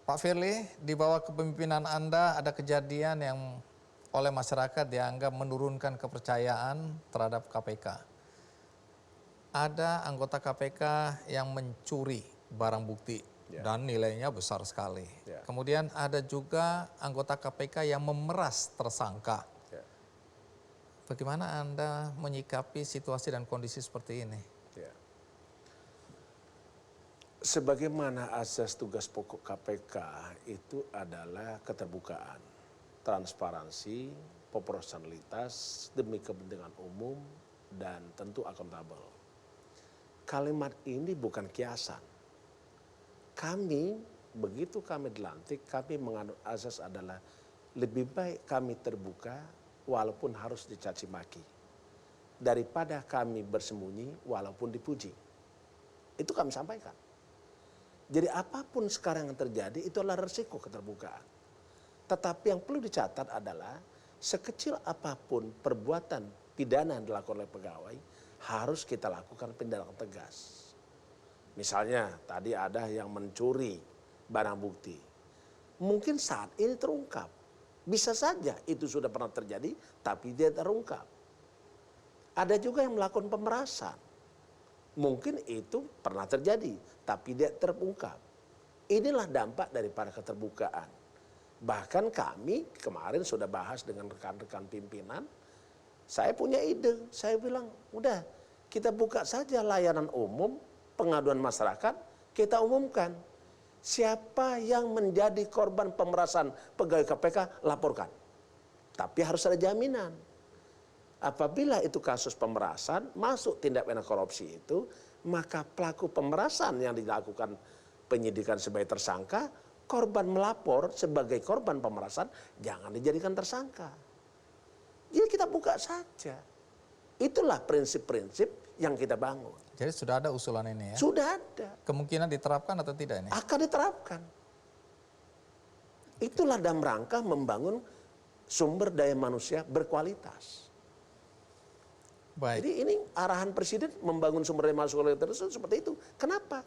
Pak Firly, di bawah kepemimpinan Anda ada kejadian yang oleh masyarakat dianggap menurunkan kepercayaan terhadap KPK. Ada anggota KPK yang mencuri barang bukti dan nilainya besar sekali. Kemudian ada juga anggota KPK yang memeras tersangka. Bagaimana Anda menyikapi situasi dan kondisi seperti ini? Sebagaimana asas tugas pokok KPK itu adalah keterbukaan, transparansi, proporsionalitas demi kepentingan umum dan tentu akuntabel. Kalimat ini bukan kiasan. Begitu kami dilantik, kami menganut asas adalah lebih baik kami terbuka walaupun harus dicaci maki, daripada kami bersembunyi walaupun dipuji. Itu kami sampaikan. Jadi apapun sekarang yang terjadi itu adalah resiko keterbukaan. Tetapi yang perlu dicatat adalah sekecil apapun perbuatan pidana yang dilakukan oleh pegawai harus kita lakukan tindakan tegas. Misalnya tadi ada yang mencuri barang bukti. Mungkin saat ini terungkap. Bisa saja itu sudah pernah terjadi tapi dia terungkap. Ada juga yang melakukan pemerasan. Mungkin itu pernah terjadi, tapi dia terungkap. Inilah dampak daripada keterbukaan. Bahkan kami kemarin sudah bahas dengan rekan-rekan pimpinan, saya punya ide, saya bilang, udah kita buka saja layanan umum, pengaduan masyarakat, kita umumkan. Siapa yang menjadi korban pemerasan pegawai KPK, laporkan. Tapi harus ada jaminan. Apabila itu kasus pemerasan, masuk tindak pidana korupsi itu, maka pelaku pemerasan yang dilakukan penyidikan sebagai tersangka, korban melapor sebagai korban pemerasan, jangan dijadikan tersangka. Jadi kita buka saja. Itulah prinsip-prinsip yang kita bangun. Jadi sudah ada usulan ini ya? Sudah ada. Kemungkinan diterapkan atau tidak ini? Akan diterapkan. Itulah dalam rangka membangun sumber daya manusia berkualitas. Baik. Jadi ini arahan Presiden membangun sumber daya manusia berkualitas seperti itu. Kenapa?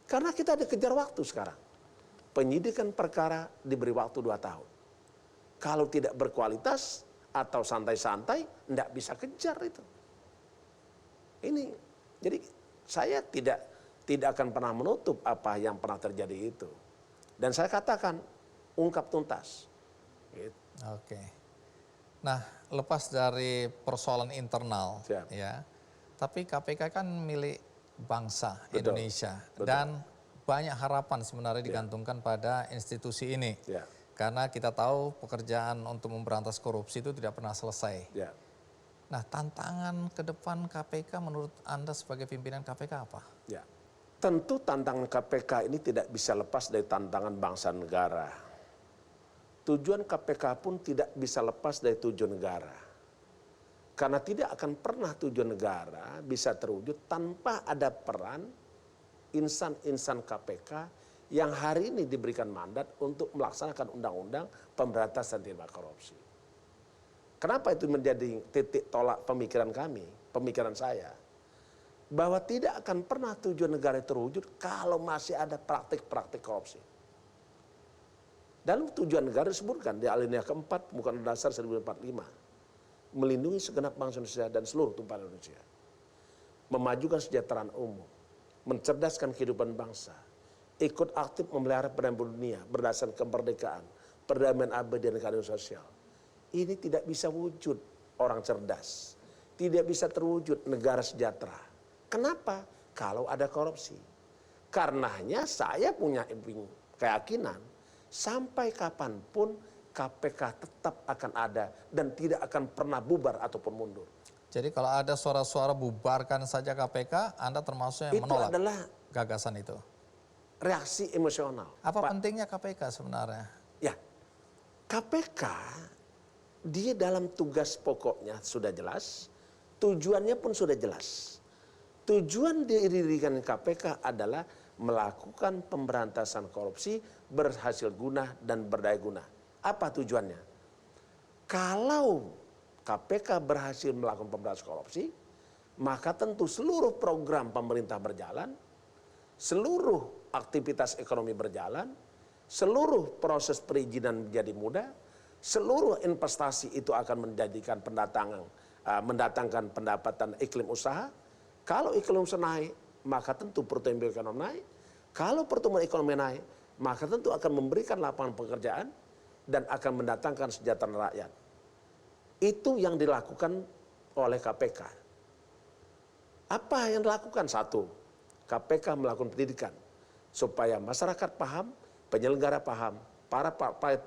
Karena kita ada kejar waktu sekarang. Penyidikan perkara diberi waktu 2 tahun. Kalau tidak berkualitas atau santai-santai, tidak bisa kejar itu. Ini, jadi saya tidak akan pernah menutup apa yang pernah terjadi itu. Dan saya katakan, ungkap tuntas. Gitu. Oke. Nah, lepas dari persoalan internal, ya, tapi KPK kan milik bangsa Indonesia. Dan banyak harapan sebenarnya digantungkan pada institusi ini. Karena kita tahu pekerjaan untuk memberantas korupsi itu tidak pernah selesai. Nah, tantangan ke depan KPK menurut Anda sebagai pimpinan KPK apa? Tentu tantangan KPK ini tidak bisa lepas dari tantangan bangsa negara. Tujuan KPK pun tidak bisa lepas dari tujuan negara. Karena tidak akan pernah tujuan negara bisa terwujud tanpa ada peran insan-insan KPK yang hari ini diberikan mandat untuk melaksanakan undang-undang pemberantasan tindak korupsi. Kenapa itu menjadi titik tolak pemikiran kami, pemikiran saya? Bahwa tidak akan pernah tujuan negara terwujud kalau masih ada praktik-praktik korupsi. Dalam tujuan negara disebutkan di alinea keempat Undang-Undang Dasar 1945, melindungi segenap bangsa Indonesia dan seluruh tumpah Indonesia, memajukan kesejahteraan umum, mencerdaskan kehidupan bangsa, ikut aktif memelihara perdamaian dunia berdasarkan kemerdekaan, perdamaian abadi dan keadilan sosial. Ini tidak bisa wujud orang cerdas, tidak bisa terwujud negara sejahtera. Kenapa? Kalau ada korupsi. Karenanya saya punya keyakinan sampai kapanpun KPK tetap akan ada dan tidak akan pernah bubar ataupun mundur. Jadi kalau ada suara-suara bubarkan saja KPK, Anda termasuk yang menolak adalah gagasan itu? Reaksi emosional. Apa pentingnya KPK sebenarnya? Ya, KPK dia dalam tugas pokoknya sudah jelas, tujuannya pun sudah jelas. Tujuan didirikan KPK adalah melakukan pemberantasan korupsi berhasil guna dan berdaya guna. Apa tujuannya? Kalau KPK berhasil melakukan pemberantasan korupsi, maka tentu seluruh program pemerintah berjalan, seluruh aktivitas ekonomi berjalan, seluruh proses perizinan menjadi mudah, seluruh investasi itu akan mendatangkan pendapatan iklim usaha. Kalau iklim usaha naik, maka tentu pertumbuhan ekonomi naik. Kalau pertumbuhan ekonomi naik, maka tentu akan memberikan lapangan pekerjaan dan akan mendatangkan kesejahteraan rakyat. Itu yang dilakukan oleh KPK. Apa yang dilakukan? Satu, KPK melakukan pendidikan supaya masyarakat paham, penyelenggara paham, para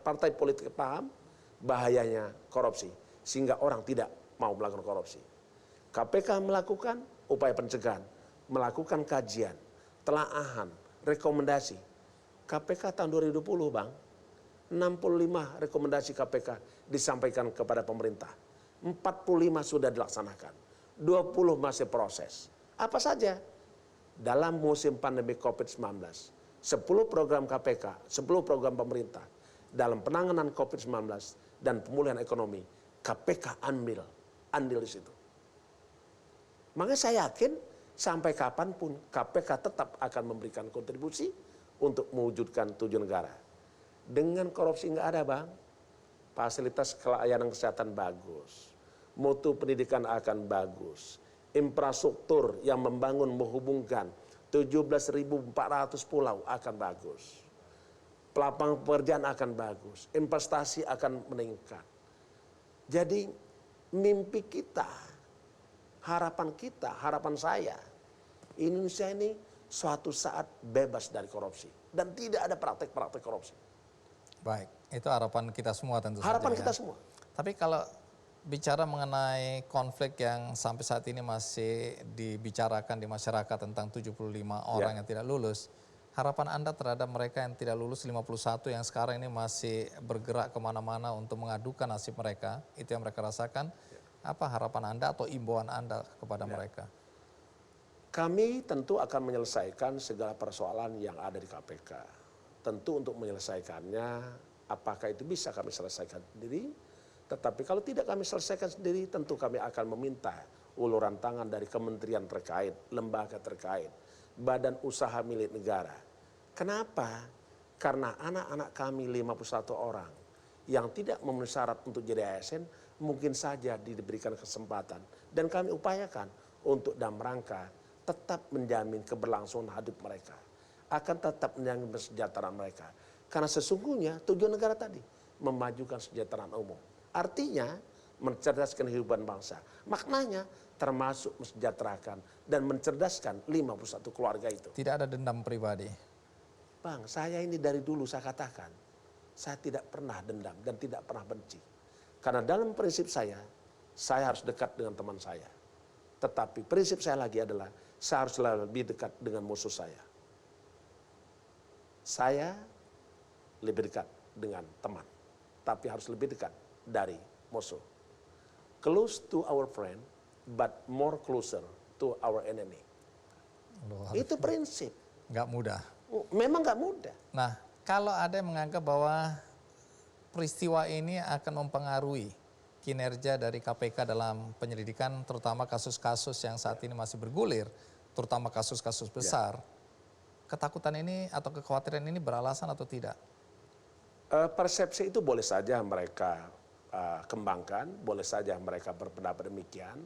partai politik paham bahayanya korupsi, sehingga orang tidak mau melakukan korupsi. KPK melakukan upaya pencegahan, melakukan kajian, telaahan, rekomendasi. KPK tahun 2020, Bang, 65 rekomendasi KPK disampaikan kepada pemerintah. 45 sudah dilaksanakan. 20 masih proses. Apa saja? Dalam musim pandemi COVID-19, 10 program KPK, 10 program pemerintah dalam penanganan COVID-19 dan pemulihan ekonomi, KPK andil di situ. Makanya saya yakin sampai kapanpun KPK tetap akan memberikan kontribusi untuk mewujudkan tujuan negara. Dengan korupsi nggak ada, Bang. Fasilitas layanan kesehatan bagus, mutu pendidikan akan bagus, infrastruktur yang menghubungkan 17.400 pulau akan bagus, lapangan pekerjaan akan bagus, investasi akan meningkat. Jadi mimpi kita, harapan saya, Indonesia ini suatu saat bebas dari korupsi dan tidak ada praktek-praktek korupsi. Baik, itu harapan kita semua tentu saja. Harapan kita semua. Tapi kalau bicara mengenai konflik yang sampai saat ini masih dibicarakan di masyarakat tentang 75 orang yang tidak lulus, harapan Anda terhadap mereka yang tidak lulus 51 yang sekarang ini masih bergerak kemana-mana untuk mengadukan nasib mereka, itu yang mereka rasakan, apa harapan Anda atau imbauan Anda kepada mereka? Kami tentu akan menyelesaikan segala persoalan yang ada di KPK. Tentu untuk menyelesaikannya, apakah itu bisa kami selesaikan sendiri? Tetapi kalau tidak kami selesaikan sendiri, tentu kami akan meminta uluran tangan dari kementerian terkait, lembaga terkait, badan usaha milik negara. Kenapa? Karena anak-anak kami 51 orang yang tidak memenuhi syarat untuk jadi ASN, mungkin saja diberikan kesempatan. Dan kami upayakan untuk dalam rangka tetap menjamin keberlangsungan hidup mereka. Akan tetap menjamin kesejahteraan mereka. Karena sesungguhnya tujuan negara tadi, memajukan kesejahteraan umum. Artinya, mencerdaskan kehidupan bangsa. Maknanya, termasuk mensejahterakan dan mencerdaskan 51 keluarga itu. Tidak ada dendam pribadi. Bang, saya ini dari dulu saya katakan, saya tidak pernah dendam dan tidak pernah benci. Karena dalam prinsip saya harus dekat dengan teman saya. Tetapi prinsip saya lagi adalah, saya harus lebih dekat dengan musuh saya. Saya lebih dekat dengan teman, tapi harus lebih dekat dari musuh. Close to our friend, but more closer to our enemy. Itu prinsip. Nggak mudah. Memang nggak mudah. Nah, kalau ada yang menganggap bahwa peristiwa ini akan mempengaruhi kinerja dari KPK dalam penyelidikan, terutama kasus-kasus yang saat ini masih bergulir, terutama kasus-kasus besar, ketakutan ini atau kekhawatiran ini beralasan atau tidak? Persepsi itu boleh saja mereka kembangkan, boleh saja mereka berpendapat demikian.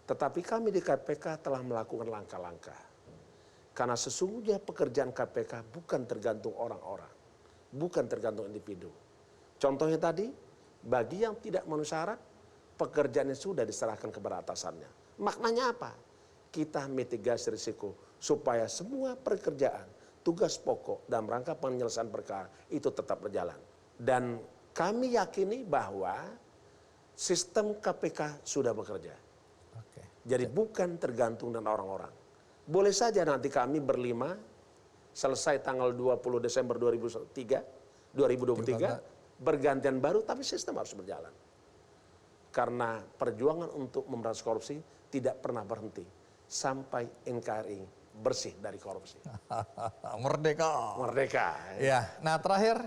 Tetapi kami di KPK telah melakukan langkah-langkah. Karena sesungguhnya pekerjaan KPK bukan tergantung orang-orang, bukan tergantung individu. Contohnya tadi, bagi yang tidak memenuhi syarat, pekerjaannya sudah diserahkan kepada atasannya. Maknanya apa? Kita mitigasi risiko supaya semua pekerjaan, tugas pokok dalam rangka penyelesaian perkara itu tetap berjalan. Dan kami yakini bahwa sistem KPK sudah bekerja. Jadi bukan tergantung dengan orang-orang. Boleh saja nanti kami berlima selesai tanggal 20 Desember 2023, bergantian baru, tapi sistem harus berjalan. Karena perjuangan untuk memberantas korupsi tidak pernah berhenti sampai NKRI bersih dari korupsi. Merdeka. Merdeka. Ya, nah terakhir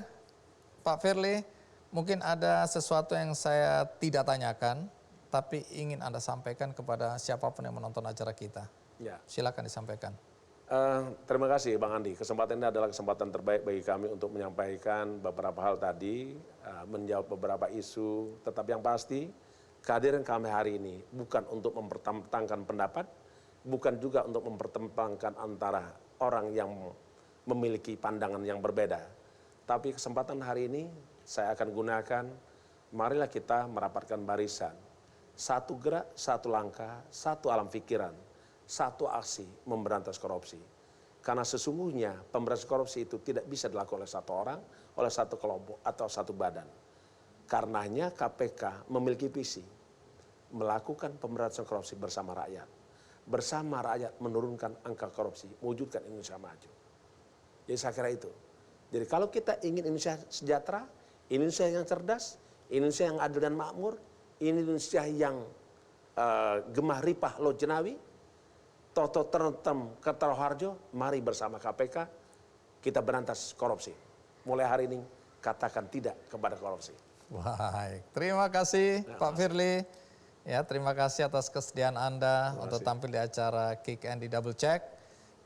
Pak Firly, mungkin ada sesuatu yang saya tidak tanyakan, tapi ingin Anda sampaikan kepada siapapun yang menonton acara kita. Ya. Silakan disampaikan. Terima kasih Bang Andi. Kesempatan ini adalah kesempatan terbaik bagi kami untuk menyampaikan beberapa hal tadi, menjawab beberapa isu. Tetapi yang pasti, kehadiran kami hari ini bukan untuk mempertentangkan pendapat, bukan juga untuk mempertentangkan antara orang yang memiliki pandangan yang berbeda. Tapi kesempatan hari ini saya akan gunakan, marilah kita merapatkan barisan. Satu gerak, satu langkah, satu alam pikiran, satu aksi memberantas korupsi. Karena sesungguhnya pemberantasan korupsi itu tidak bisa dilakukan oleh satu orang, oleh satu kelompok, atau satu badan. Karenanya KPK memiliki visi melakukan pemberantasan korupsi bersama rakyat. Bersama rakyat menurunkan angka korupsi, mewujudkan Indonesia maju. Jadi saya kira itu. Jadi kalau kita ingin Indonesia sejahtera, Indonesia yang cerdas, Indonesia yang adil dan makmur, Indonesia yang gemah ripah lo jenawi, toto terentem ketero harjo, mari bersama KPK kita berantas korupsi. Mulai hari ini katakan tidak kepada korupsi. Baik, terima kasih Pak Firly. Ya, terima kasih atas kesediaan Anda untuk tampil di acara Kick and di Double Check.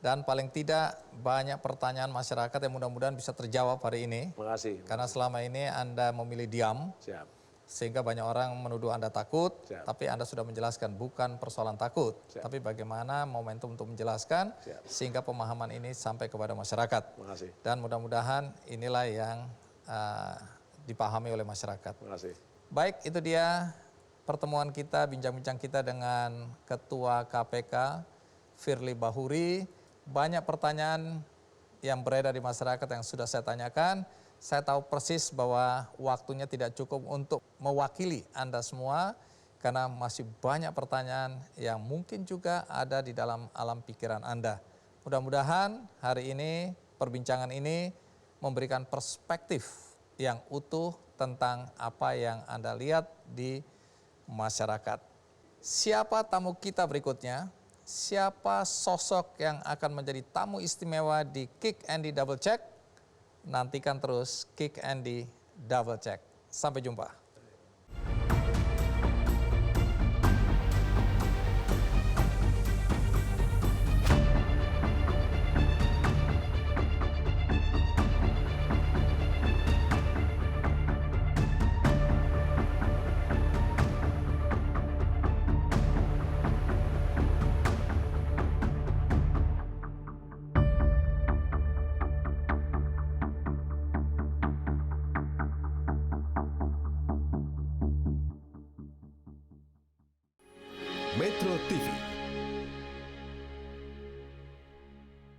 Dan paling tidak banyak pertanyaan masyarakat yang mudah-mudahan bisa terjawab hari ini. Terima kasih. Karena selama ini Anda memilih diam. Siap. Sehingga banyak orang menuduh Anda takut, Siap. tapi Anda sudah menjelaskan bukan persoalan takut, Siap. tapi bagaimana momentum untuk menjelaskan Siap. sehingga pemahaman ini sampai kepada masyarakat. Terima kasih. Dan mudah-mudahan inilah yang dipahami oleh masyarakat. Terima kasih. Baik, itu dia pertemuan kita, bincang-bincang kita dengan Ketua KPK, Firly Bahuri. Banyak pertanyaan yang beredar di masyarakat yang sudah saya tanyakan. Saya tahu persis bahwa waktunya tidak cukup untuk mewakili Anda semua karena masih banyak pertanyaan yang mungkin juga ada di dalam alam pikiran Anda. Mudah-mudahan hari ini, perbincangan ini memberikan perspektif yang utuh tentang apa yang Anda lihat di masyarakat. Siapa tamu kita berikutnya? Siapa sosok yang akan menjadi tamu istimewa di Kick and di Double Check? Nantikan terus Kick and di Double Check. Sampai jumpa.